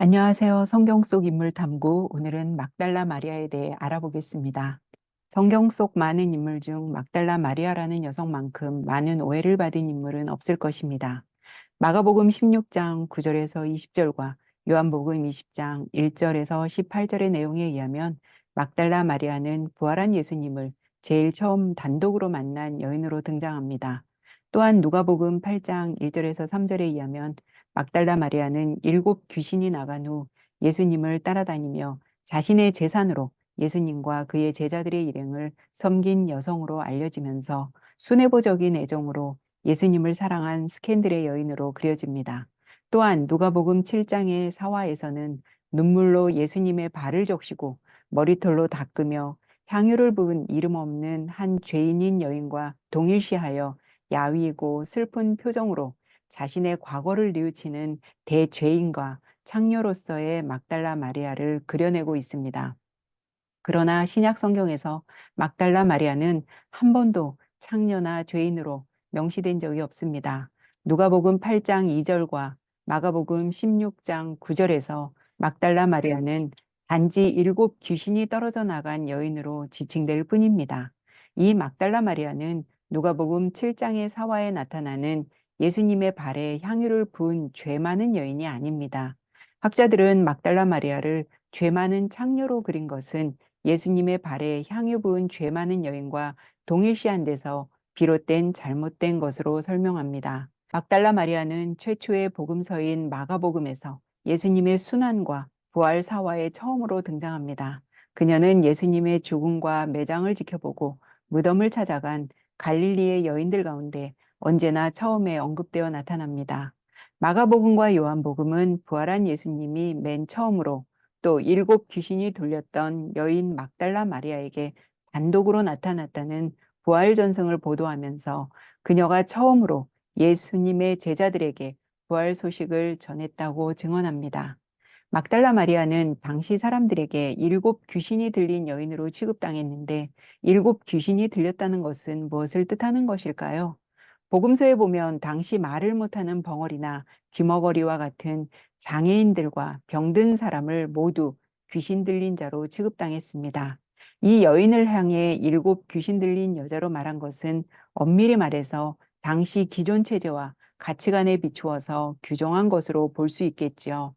안녕하세요. 성경 속 인물 탐구. 오늘은 막달라 마리아에 대해 알아보겠습니다. 성경 속 많은 인물 중 막달라 마리아라는 여성만큼 많은 오해를 받은 인물은 없을 것입니다. 마가복음 16장 9절에서 20절과 요한복음 20장 1절에서 18절의 내용에 의하면 막달라 마리아는 부활한 예수님을 제일 처음 단독으로 만난 여인으로 등장합니다. 또한 누가복음 8장 1절에서 3절에 의하면 막달라 마리아는 7 귀신이 나간 후 예수님을 따라다니며 자신의 재산으로 예수님과 그의 제자들의 일행을 섬긴 여성으로 알려지면서 순애보적인 애정으로 예수님을 사랑한 스캔들의 여인으로 그려집니다. 또한 누가복음 7장의 사화에서는 눈물로 예수님의 발을 적시고 머리털로 닦으며 향유를 부은 이름 없는 한 죄인인 여인과 동일시하여 야위고 슬픈 표정으로 자신의 과거를 뉘우치는 대죄인과 창녀로서의 막달라 마리아를 그려내고 있습니다. 그러나 신약 성경에서 막달라 마리아는 한 번도 창녀나 죄인으로 명시된 적이 없습니다. 누가복음 8장 2절과 마가복음 16장 9절에서 막달라 마리아는 단지 7 귀신이 떨어져 나간 여인으로 지칭될 뿐입니다. 이 막달라 마리아는 누가복음 7장의 사화에 나타나는 예수님의 발에 향유를 부은 죄 많은 여인이 아닙니다. 학자들은 막달라 마리아를 죄 많은 창녀로 그린 것은 예수님의 발에 향유 부은 죄 많은 여인과 동일시한 데서 비롯된 잘못된 것으로 설명합니다. 막달라 마리아는 최초의 복음서인 마가복음에서 예수님의 순환과 부활 사화에 처음으로 등장합니다. 그녀는 예수님의 죽음과 매장을 지켜보고 무덤을 찾아간 갈릴리의 여인들 가운데 언제나 처음에 언급되어 나타납니다. 마가복음과 요한복음은 부활한 예수님이 맨 처음으로 또 7 귀신이 돌렸던 여인 막달라 마리아에게 단독으로 나타났다는 부활 전승을 보도하면서 그녀가 처음으로 예수님의 제자들에게 부활 소식을 전했다고 증언합니다. 막달라 마리아는 당시 사람들에게 7 귀신이 들린 여인으로 취급당했는데 7 귀신이 들렸다는 것은 무엇을 뜻하는 것일까요? 복음서에 보면 당시 말을 못하는 벙어리나 귀머거리와 같은 장애인들과 병든 사람을 모두 귀신 들린 자로 취급당했습니다. 이 여인을 향해 7 귀신 들린 여자로 말한 것은 엄밀히 말해서 당시 기존 체제와 가치관에 비추어서 규정한 것으로 볼 수 있겠지요.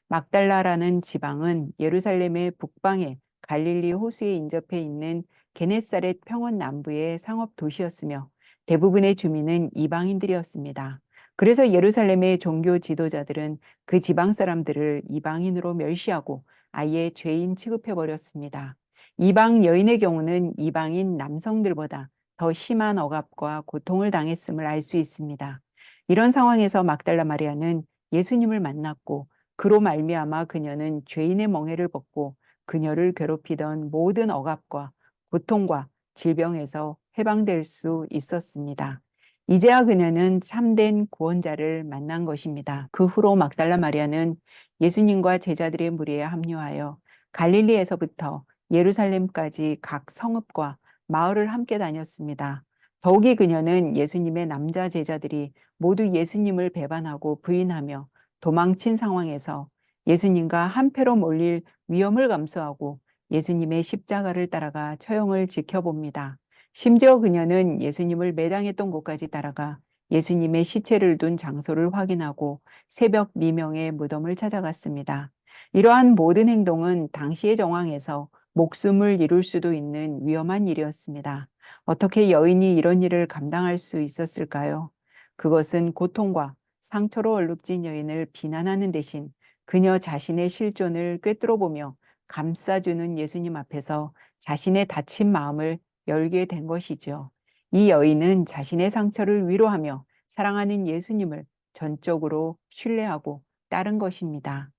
막달라라는 지방은 예루살렘의 북방에 갈릴리 호수에 인접해 있는 게네사렛 평원 남부의 상업 도시였으며 대부분의 주민은 이방인들이었습니다. 그래서 예루살렘의 종교 지도자들은 그 지방 사람들을 이방인으로 멸시하고 아예 죄인 취급해 버렸습니다. 이방 여인의 경우는 이방인 남성들보다 더 심한 억압과 고통을 당했음을 알 수 있습니다. 이런 상황에서 막달라 마리아는 예수님을 만났고 그로 말미암아 그녀는 죄인의 멍에를 벗고 그녀를 괴롭히던 모든 억압과 고통과 질병에서 해방될 수 있었습니다. 이제야 그녀는 참된 구원자를 만난 것입니다. 그 후로 막달라 마리아는 예수님과 제자들의 무리에 합류하여 갈릴리에서부터 예루살렘까지 각 성읍과 마을을 함께 다녔습니다. 더욱이 그녀는 예수님의 남자 제자들이 모두 예수님을 배반하고 부인하며 도망친 상황에서 예수님과 한패로 몰릴 위험을 감수하고 예수님의 십자가를 따라가 처형을 지켜봅니다. 심지어 그녀는 예수님을 매장했던 곳까지 따라가 예수님의 시체를 둔 장소를 확인하고 새벽 미명에 무덤을 찾아갔습니다. 이러한 모든 행동은 당시의 정황에서 목숨을 잃을 수도 있는 위험한 일이었습니다. 어떻게 여인이 이런 일을 감당할 수 있었을까요? 그것은 고통과 상처로 얼룩진 여인을 비난하는 대신 그녀 자신의 실존을 꿰뚫어보며 감싸주는 예수님 앞에서 자신의 다친 마음을 열게 된 것이죠. 이 여인은 자신의 상처를 위로하며 사랑하는 예수님을 전적으로 신뢰하고 따른 것입니다.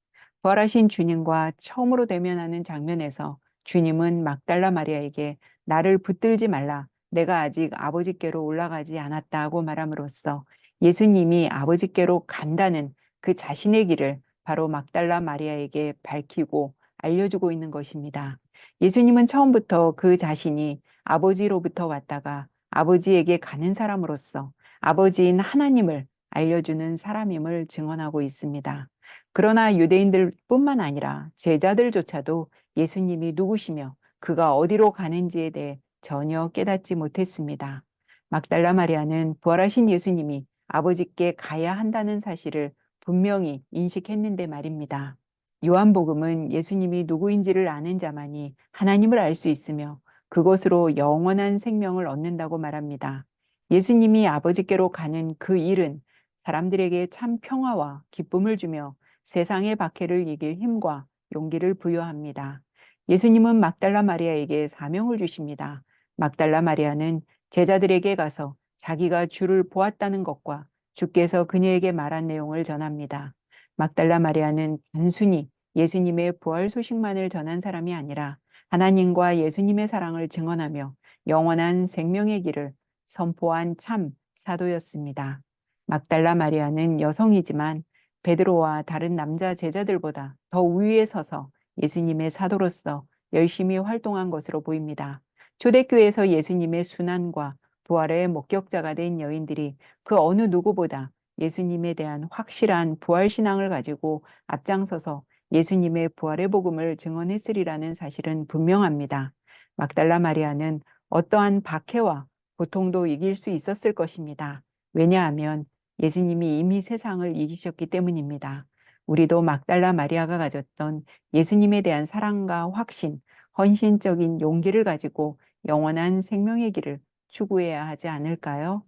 부활하신 주님과 처음으로 대면하는 장면에서 주님은 막달라 마리아에게 나를 붙들지 말라. 내가 아직 아버지께로 올라가지 않았다고 말함으로써 예수님이 아버지께로 간다는 그 자신의 길을 바로 막달라 마리아에게 밝히고 알려주고 있는 것입니다. 예수님은 처음부터 그 자신이 아버지로부터 왔다가 아버지에게 가는 사람으로서 아버지인 하나님을 알려주는 사람임을 증언하고 있습니다. 그러나 유대인들뿐만 아니라 제자들조차도 예수님이 누구시며 그가 어디로 가는지에 대해 전혀 깨닫지 못했습니다. 막달라 마리아는 부활하신 예수님이 아버지께 가야 한다는 사실을 분명히 인식했는데 말입니다. 요한복음은 예수님이 누구인지를 아는 자만이 하나님을 알 수 있으며 그것으로 영원한 생명을 얻는다고 말합니다. 예수님이 아버지께로 가는 그 일은 사람들에게 참 평화와 기쁨을 주며 세상의 박해를 이길 힘과 용기를 부여합니다. 예수님은 막달라 마리아에게 사명을 주십니다. 막달라 마리아는 제자들에게 가서 자기가 주를 보았다는 것과 주께서 그녀에게 말한 내용을 전합니다. 막달라 마리아는 단순히 예수님의 부활 소식만을 전한 사람이 아니라 하나님과 예수님의 사랑을 증언하며 영원한 생명의 길을 선포한 참 사도였습니다. 막달라 마리아는 여성이지만 베드로와 다른 남자 제자들보다 더 우위에 서서 예수님의 사도로서 열심히 활동한 것으로 보입니다. 초대교회에서 예수님의 순환과 부활의 목격자가 된 여인들이 그 어느 누구보다 예수님에 대한 확실한 부활 신앙을 가지고 앞장서서 예수님의 부활의 복음을 증언했으리라는 사실은 분명합니다. 막달라 마리아는 어떠한 박해와 고통도 이길 수 있었을 것입니다. 왜냐하면 예수님이 이미 세상을 이기셨기 때문입니다. 우리도 막달라 마리아가 가졌던 예수님에 대한 사랑과 확신, 헌신적인 용기를 가지고 영원한 생명의 길을 추구해야 하지 않을까요?